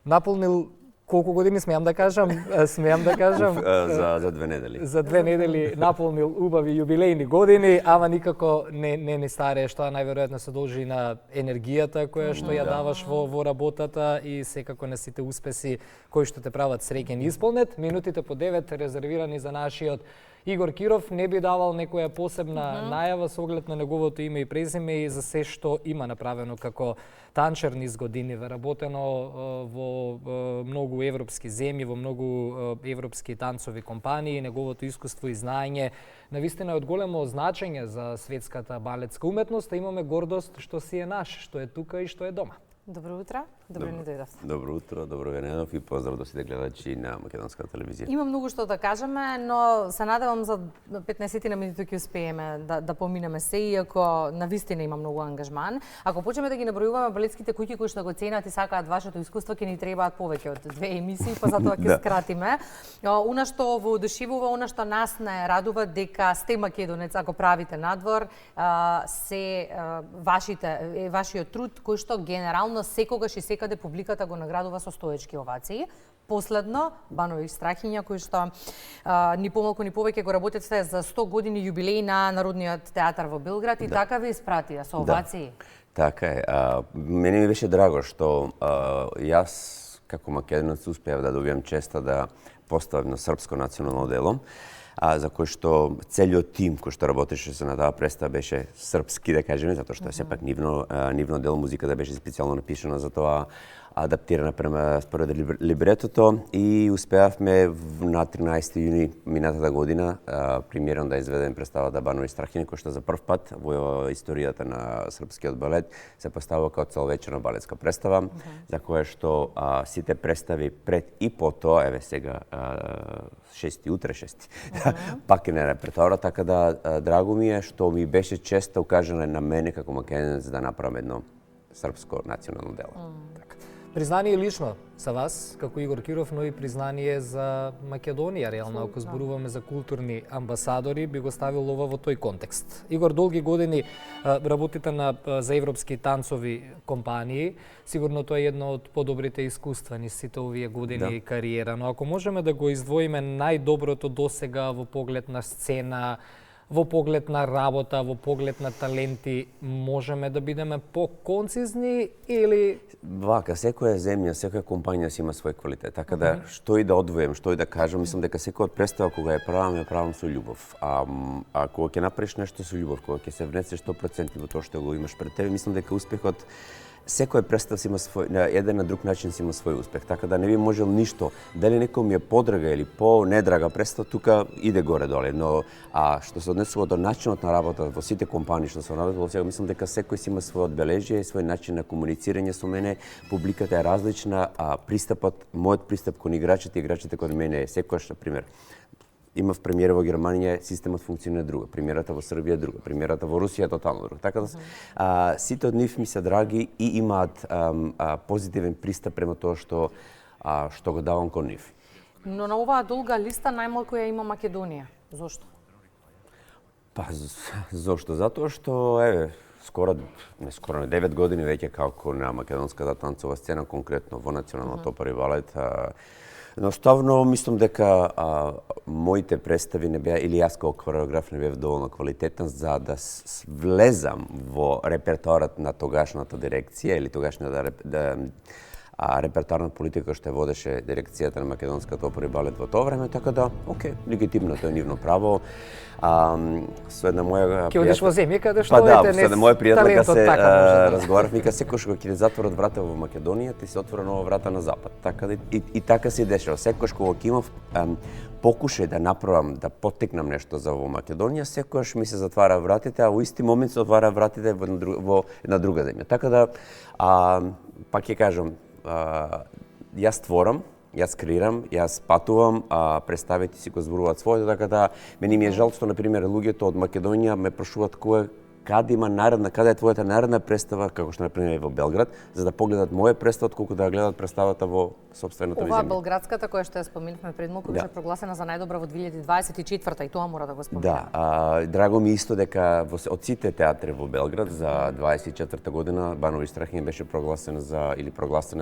наполнил колку години смеам да кажам? За 2 недели. За 2 недели наполнил убави јубилејни години, ама никако не старее, што најверојатно се должи на енергијата која што ја даваш во работата и секако на сите успеси кои што те прават среќен исполнет. Минутите по 9 резервирани за нашиот Игор Киров. Не би давал некоја посебна најава со оглед на неговото име и презиме и за се што има направено како танчер низ години, работено во многу европски земји, во многу европски танцови компании, неговото искуство и знаење навистина е од големо значење за светската балетска уметност, а имаме гордост што си е наш, што е тука и што е дома. Добро утро, добро ни дојдовте. Добро утро, добро венедов и поздрав до сите гледачи на Македонска телевизија. Има многу што да кажеме, но се надевам за 15 на минути ќе успееме да поминеме се, иако навистина има многу ангажман. Ако почнеме да ги набројуваме балетските куќи кои што го ценат и сакаат вашето искуство, ќе ни требаат повеќе од 2 емисии, па затоа ќе скратиме. Она што во одушевува, она што нас не радува дека сте македонец, ако правите надвор, се вашиот труд кој што генерално секогаш и секаде публиката го наградува со стоечки овации. Последно, Банови Страхиња, кои што ни помалку ни повеќе го работите за 100 години јубилеј на Народниот театар во Белград и така ви испратија со овации. Така е. Мене ми беше драго што јас како македонец успеав да добиам честа да поставам на српско национално дело, за кој што целиот тим кој што работеше на таа представа беше српски, да кажеме, затоа што сепак нивно дело, музиката беше специјално напишана за тоа, адаптирана според либретото и успеавме на 13 јуни минатата година премиерно да изведеме представата Банови Страхиња, која што за прв пат во историјата на српскиот балет се поставува како целовечерна балетска представа, за која што сите представи пред и по тоа, еве сега 6 пак е на репертоарот, така да драго ми е што ми беше честа укажана на мене како македонец да направам едно српско национално дело. Признание лично за вас, како Игор Киров, но и признание за Македонија, реално, ако зборуваме за културни амбасадори, би го ставил ова во тој контекст. Игор, долги години работите за европски танцови компании, сигурно тоа е едно од подобрите искуства низ сите овие години и кариера, но ако можеме да го издвоиме најдоброто досега во поглед на сцена, во поглед на работа, во поглед на таленти, можеме да бидеме по-концизни или... Вака, секоја земја, секоја компанија си има свој квалитет, така да што и да одвојам, што и да кажам, мислам дека секоја представа кога ја правам со љубов. А кога ќе направиш нешто со љубов, кога ќе се внесеш 100% во тоа што го имаш пред тебе, мислам дека успехот секој представ си има свој, на еден на друг начин си има свој успех, така да не би можел ништо. Дали некој ми е подрага или по-недрага представа, тука иде горе-доле, но што се однесува до начинот на работа во сите компании што се работело сега, мислам дека секој си има свој одбележие, свој начин на комуницирање со мене, публиката е различна, мојот пристап кон играчите и играчите кон мене е секогаш, на пример, имав премиера во Германија, системот функционира друга, премиерата во Србија друга, премиерата во Русија тотално друга. Така да сите од нив ми се драги и имаат позитивен пристап према тоа што го давам кон нив. Но на оваа долга листа најмалку ја има Македонија. Зошто? Па зошто? Затоа што скоро 9 години веќе како на македонската танцова сцена, конкретно во националното опера и балет, едноставно мислам дека моите представи не беа, или јас како хореограф не бев доволно квалитетен за да влезам во репертоарот на тогашната дирекција или тогашната репертоарна политика што водеше дирекцијата на македонската опера и балет во тоа време, така да, легитимно, тоа е нивно право. Со една моја ќе одиш во земја каде што ете не. Со една моја пријателка се разговарав, вика секогаш кога ќе затворат врата во Македонија, ти се отвора нова врата на запад. Така и така се дешава. Секогаш кога ќе имав покушај да направам, да поттекнам нешто за во Македонија, секогаш ми се затвара вратите, а во исти момент се отвара вратите во една друга земја. Така да пак ќе кажам, јас творам, јас креирам, јас патувам, представите си го зборуваат своето, така да мене ми е жал што, например, луѓето од Македонија ме прашуваат кој каде е твојата наредна представа, како што например во Белград, за да погледат моја представа, отколку да гледат представата во собствената ми Оваа земја. белградската која што ја споминавме пред малку беше прогласена за најдобра во 2024 и тоа мора да го споменеме. Да, драго ми исто дека од сите театри во Белград за 24 година Банови Страхиња беше прогласена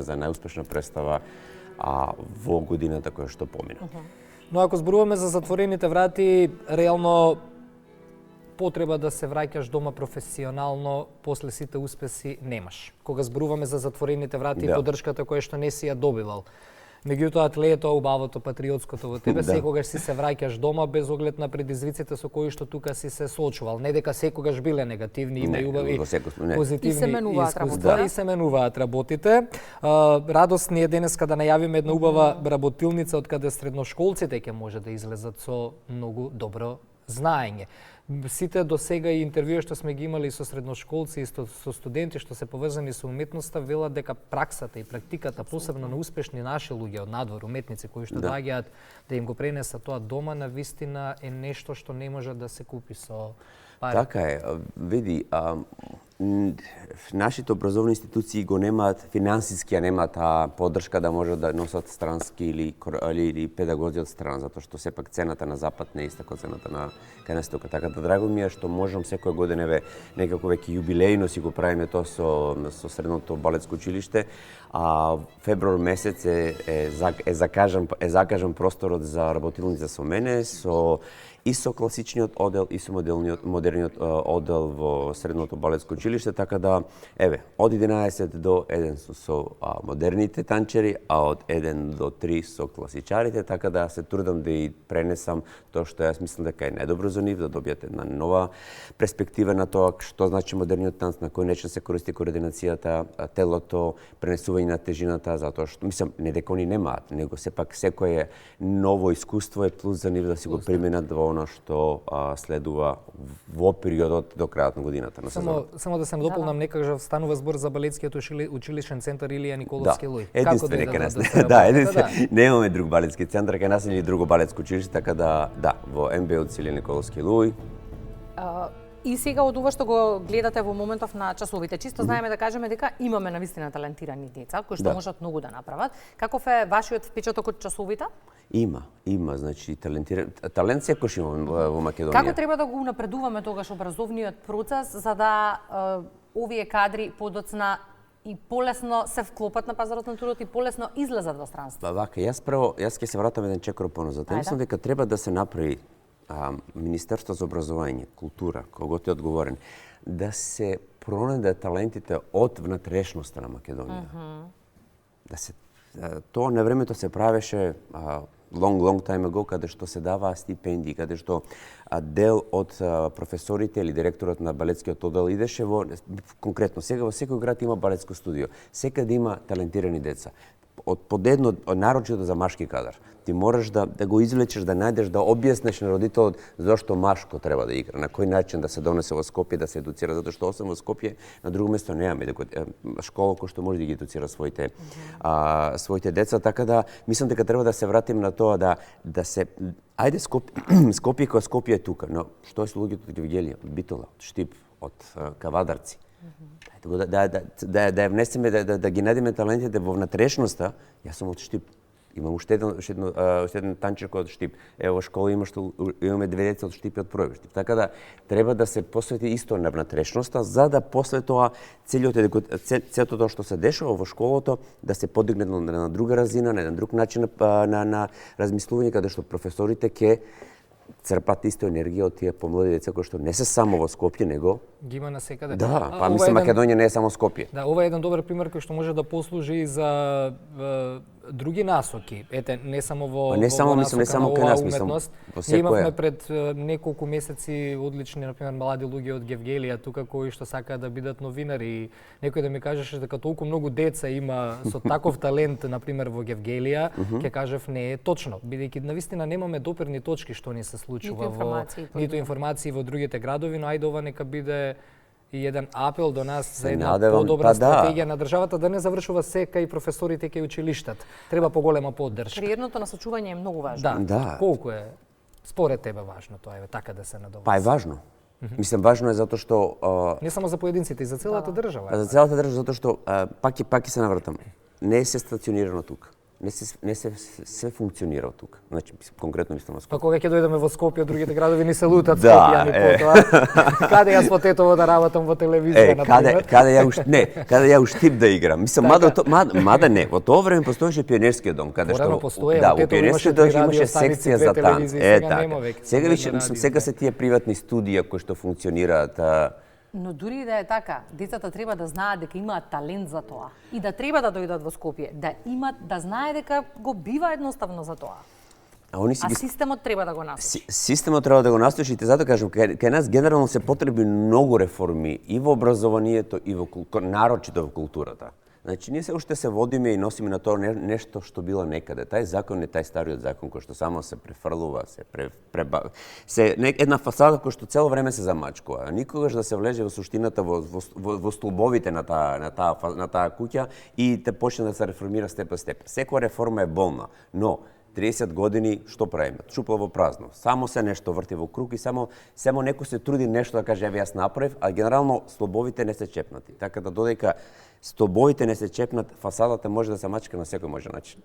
за најуспешна представа во годината која што помина. Но ако зборуваме за затворените врати, реално потреба да се враќаш дома професионално после сите успеси немаш. Кога зборуваме за затворените врати и поддршката која што не си ја добивал. Меѓутоа, тлеето, убавото, патриотското во тебе, секогаш си се враќаш дома без оглед на предизвиците со кои што тука си се соочувал. Не дека секогаш биле негативни, има и убави позитивни искуства и се менуваат работите. Радост ни е денеска да најавиме една убава работилница од каде средношколците ќе може да излезат со многу добро знаење. Сите до сега и интервјуи што сме ги имали со средношколци и со студенти што се поврзани со уметноста велат дека праксата и практиката, посебно на успешни наши луѓе од надвор, уметници кои што доаѓаат да им го пренесат тоа дома, на вистина е нешто што не може да се купи со пари. Така е, види, нашите образовни институции го немаат финансиски, немаат поддршка да може да носат странски или педагози од страна, затоа што сепак цената на запад не е иста како цената на кај нас тука. Така да драго ми е што можам секоја година некако веќе јубилејно си го правиме тоа со средното балетско училиште. Февруар месец е закажан просторот за работилница со мене, и со класичниот одел и со модерниот одел во средното балетско училиште, така да од 11 до 1 со модерните танчери, а од 1 до 3 со класичарите, така да се трудам да и пренесам тоа што јас мислам дека е најдобро за нив, да добијат една нова перспектива на тоа што значи модерниот танц, на кој начин се користи координацијата, телото, пренесување на тежината, затоа што мислам не дека они немаат, него сепак секое ново искуство е плюс за нив да си го применат во она што следува во периодот до крајот на годината на сезоната. Само да се дополнам, некогаш станува збор за балетскиот училишен центар Илија Николовски Луј. Единствен кај нас. Да, единствен. Немаме друг балетски центар кај нас или друго балетско училиште, така да, во МБУ Илија Николовски Луј. И сега од ова што го гледате во моментов на часовите, чисто знаеме да кажеме дека имаме навистина талентирани деца кои што можат многу да направат. Каков е вашиот впечаток од часовите? Има, значи талент секојаш имаме во Македонија. Како треба да го унапредуваме тогаш образовниот процес за да овие кадри подоцна и полесно се вклопат на пазарот на трудот и полесно излезат во странство? Вака, јас ќе се вратам еден чекор поназад. Мислам дека треба да се направи Министерство за образование, култура, когото е одговорен, да се пронајдат талентите од внатрешноста на Македонија. Тоа на времето се правеше long time ago, каде што се даваа стипендии, каде што дел од професорите или директорот на балетскиот одел идеше конкретно сега во секој град има балетско студио. Секаде има талентирани деца. Подедно, нарочито за машки кадар. Ти мораш да го извлечеш, да најдеш, да објаснеш на родителот зошто машко треба да игра, на кој начин да се донесе во Скопје, да се едуцира, затоа што освен во Скопје, на друго место немаме школа кој што може да ги едуцира своите деца, така да мислам дека треба да се вратим на тоа да се ајде Скопје кој Скопје е тука, но што е со луѓето од Гевгелија, од Битола, од Штип, од Кавадарци? Да внесеме, да ги најдеме талентите во внатрешноста. Јас сум од Штип. Имам уште еден танчер кој од Штип. Ево во школа имаме две деца од Штип и од Проје Штип. Така да треба да се посвети исто на внатрешноста, за да после тоа целото тоа што се дешава во школото да се подигне на друга разина, на еден друг начин на размислување, каде што професорите ќе црпат исто енергија од тие помлади деца кои што не се само во Скопје, него ги има насекаде. Да, мислам Македонија не е само Скопје. Да, ова е еден добар пример кој што може да послужи и за други насоки. Ете, не само во насока на оваа уметност. Ние имавме пред неколку месеци одлични, например, млади луѓе од Гевгелија тука кои што сакаат да бидат новинари и некој да ми кажеше дека толку многу деца има со таков талент, например, во Гевгелија, ќе кажев не е точно, бидејќи навистина немаме доперни точки што ни се случува ниту информации во другите градови, но ајде ова нека биде и еден апел до нас за една подобра стратегија на државата да не завршува се кај професорите кај училиштата. Треба поголема поддршка. Кариерното насочување е многу важно. Да. Колку е според тебе важно тоа, така да се надоврши? Па е важно. Мислам, важно е затоа што Не само за поединците, и за целата држава. за целата држава затоа што пак ќе се навратам. Не е се стационирано тука. Не се функционира тука. Значи конкретно мислам на Скопје. Па кога ќе дојдеме во Скопје, другите градови ни се лутат Да, Скопјани потоа. Каде јас во Тетово да работам во телевизија, на пример? Каде ја уштип да играм. Мислам, мада не. Во тоа време постоеше пионерскиот дом, каде што постоја, во пионерскиот дом имаше секција за танц. Сега Сега више, мислам, сега се тие приватни студија кои што функционираат. Но дури да е така, децата треба да знаат дека имаат талент за тоа и да треба да дојдат во Скопје, да знае дека го бива едноставно за тоа. А системот треба да го настои. Системот треба да го настои, и затоа кажам, кај нас генерално се потреби многу реформи и во образованието и во нарочито во културата. Значи, ние се уште се водиме и носиме на тоа нешто што било некаде. Тај закон е тај стариот закон кој што само се префрлува, се една фасада која што цело време се замачкува. Никогаш да се влезе во суштината во столбовите на таа куќа и те почне да се реформира степ по степ. Секоја реформа е болна, но 30 години што правиме? Чупла во празно. Само се нешто врти во круг и само некој се труди нешто да каже еве јас направив, а генерално столбовите не се чепнати. Така да додека столбовите не се чепнат, фасадата може да се мачка на секој може начин.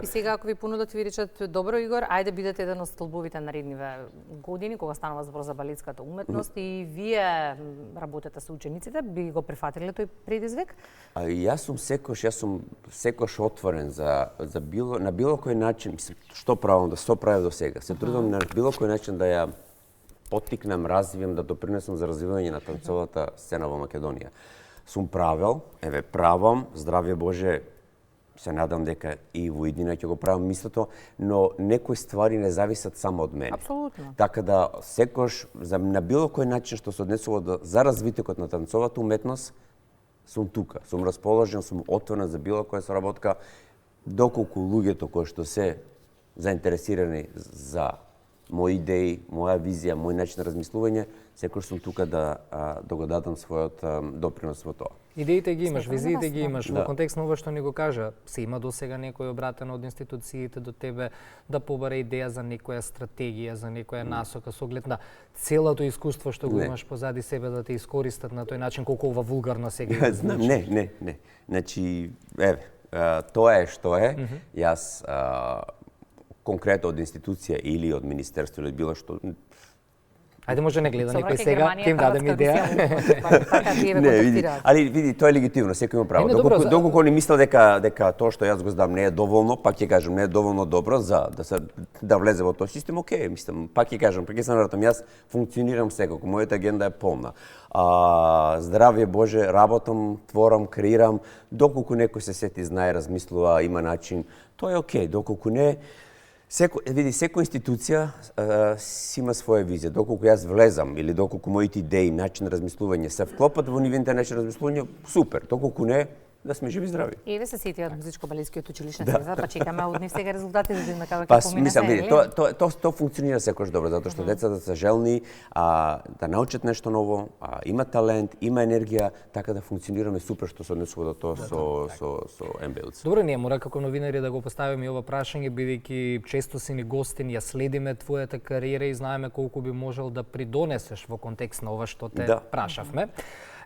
И сега ако ви понудат, ви речат добро Игор, ајде бидете еден од столбовите наредниве години кога станува збор за балетската уметност и вие работите со учениците, би го прифатиле тој предизвик? Јас сум секош отворен на било кој начин, што правам, што правев до сега. Се трудам на било кој начин да ја поттикнам, развијам, да допринесам за развивање на танцовата сцена во Македонија. Сум правел, правам, здравје Боже, се надам дека и во иднина ќе го правам мислото, но некои ствари не зависат само од мене. Апсолутно. Така да секош на било кој начин што се однесува за развитокот на танцовата уметност, сум тука, сум расположен, сум отворен за било која соработка, доколку луѓето кои што се заинтересирани за мои идеи, моја визија, мој начин на размислување, секој сум тука да го дадам својот допринос во тоа. Идеите ги имаш, визиите ги имаш, во контекст на ова што ни го кажа, се има досега некој обратен од институциите до тебе да побаре идеја за некоја стратегија, за некоја насока со оглед на целото искуство што го имаш позади себе да те искористат на тој начин колку ова вулгарно сега звучи. Не. Значи, тоа е што е. Јас конкретно од институција или од министерство или било што. Ајде може не гледа некој сега, ќе им дадем идеја. Види, тоа е легитимно, секој има право. Доколку не мисля дека тоа што јас го знам не е доволно, пак ќе кажам, не е доволно добро за да влезе во тој систем, окей, мислам, пак ќе кажам, ќе се навратам, јас функционирам секако, мојата агенда е полна. Здравје Боже, работам, творам, креирам, доколку некој се сети, знае, размислува, има начин, тоа е окей, доколку не. Секоја институција си има своја визија. Доколку јас влезам или доколку моите идеи, начин на размислување се вклопат во нивните начин на размислување, супер. Доколку не, да сме живи и здрави. Еве се сети од музичко-балетскиот училиште Сезар, па чекаме од нив сега резултати за да како ќе помине се. Види, тоа функционира секој добро, затоа што децата се желни да научат нешто ново, има талент, има енергија, така да функционираме супер што се однесува до тоа со МБЛЦ. Добро, ние мора како новинари да го поставиме ова прашање, бидејќи често си ни гостин, ја следиме твојата кариера и знаеме колку би можел да придонесеш во контекст на ова што те прашавме.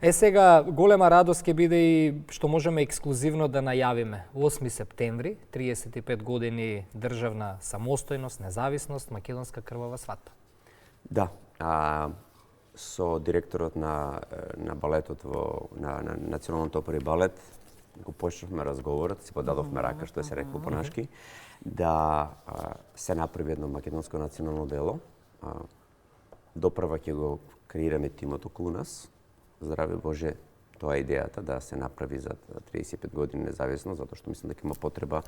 Сега, голема радост ќе биде и што можеме ексклузивно да најавиме. 8 септември, 35 години државна самостојност, независност, македонска крвава сватба. Да, со директорот на балетот на Националното опера и балет го почнавме разговорот, си подадовме рака, што се рекла понашки, да се направи едно македонско национално дело. Допрва ќе го креираме тимот околу нас. Здраве Боже, тоа е идејата да се направи за 35 години независно, затоа што мислам дека има потреба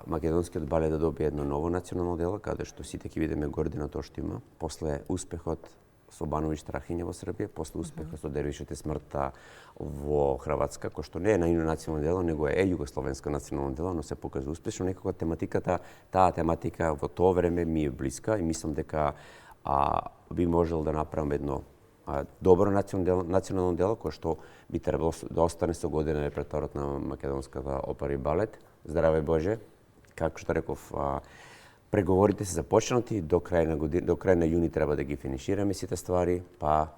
македонскиот балет да добие едно ново национално дело, каде што сите ќе видиме горди на тоа што има. После успехот со Бановиќ Страхиња во Србија, после успехот со Дервишот и смртта во Хрватска, кој што не е најно национално дело, него е југословенско национално дело, но се покажа успешно. Некако таа тематика во тоа време ми е блиска и мислам дека би можел да направам едно добро национално дело, кое што би требало да остане со година репертоарот на македонската опера и балет. Здраве Боже, како што реков, Преговорите се започнати, до крај на јуни треба да ги финишираме сите ствари, па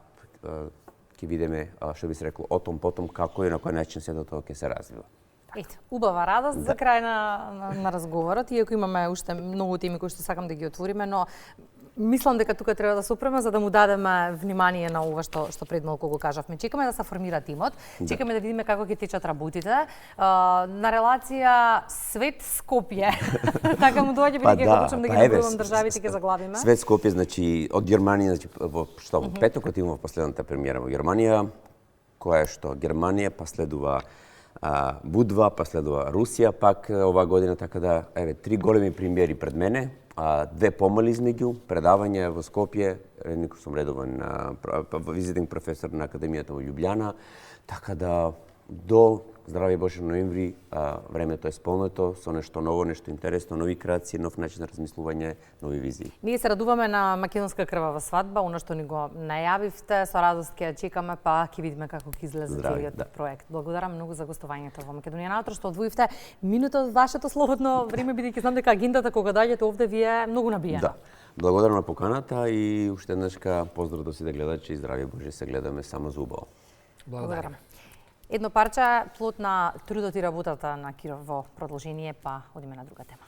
ќе видиме, што би се рекло, отом потом како и на кој начин сето тоа ќе се развива. Ето, убава радост за крај на разговорот, иако имаме уште многу теми кои што сакам да ги отвориме, но мислам дека тука треба да се опреме за да му дадеме внимание на ова што пред малку го кажавме. Чекаме да се формира тимот, чекаме да видиме како ќе течат работите. На релација Свет Скопје. Така му доаѓа бидејќи го почнам да ги набројувам државите ќе заглавиме. Свет Скопје, значи од Германија, значи во петокот имаме последната премиера во Германија, која е што Германија, па следува Будва, па следува Русија пак оваа година, така да, три големи премиери пред мене, две помали измеѓу, предавање во Скопје, некој сум редовен визитинг професор на Академијата во Љубљана, така да до здравје Боже ноември времето е сполнето со нешто ново, нешто интересно, нови креации, нов начин на размислување, нови визии. Ние се радуваме на македонска крвава свадба, оно што ни го најавивте, со радост ќе ја чекаме, па ќе видиме како ќе излезе целиот проект. Благодарам многу за гостувањето во Македонија на утро, што одвоивте минута од вашето слободно време, бидејќи знам дека агендата кога доаѓате овде ви е многу набиена. Да. Благодарам на поканата и уште еднашка поздрав до сите гледачи и здравје Боже, се гледаме само за убаво. Благодарам. Едно парче плод на трудот и работата на Киров во продолжение, па одиме на друга тема.